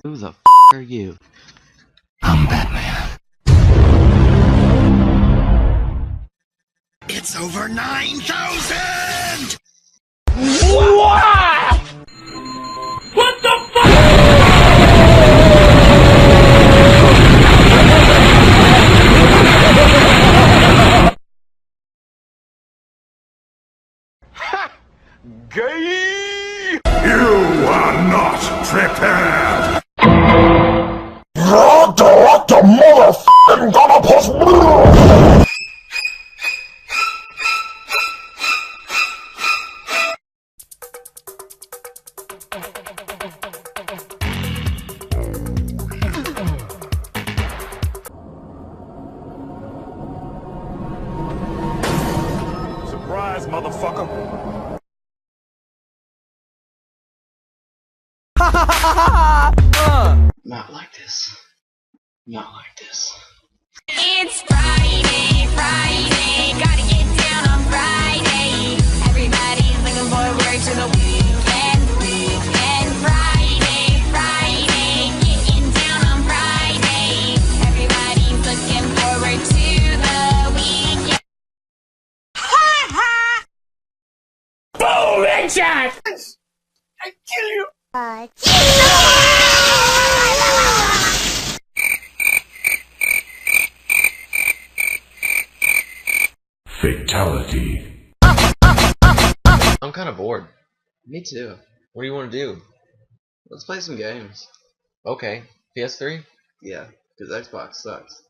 Who the f are you? I'm Batman. It's over 9,000! What? What the fuck? Ha! Gay! You are not prepared! You're the motherfucking gonna push. Surprise, motherfucker! Not like this. Not like this. It's Friday, Friday, gotta get down on Friday. Everybody's looking forward to the weekend, weekend. Friday, Friday, getting down on Friday. Everybody's looking forward to the weekend. Ha ha! Boom! Headshot! I kill you! Fatality. I'm kind of bored. Me too. What do you want to do? Let's play some games. Okay, PS3? Yeah, because Xbox sucks.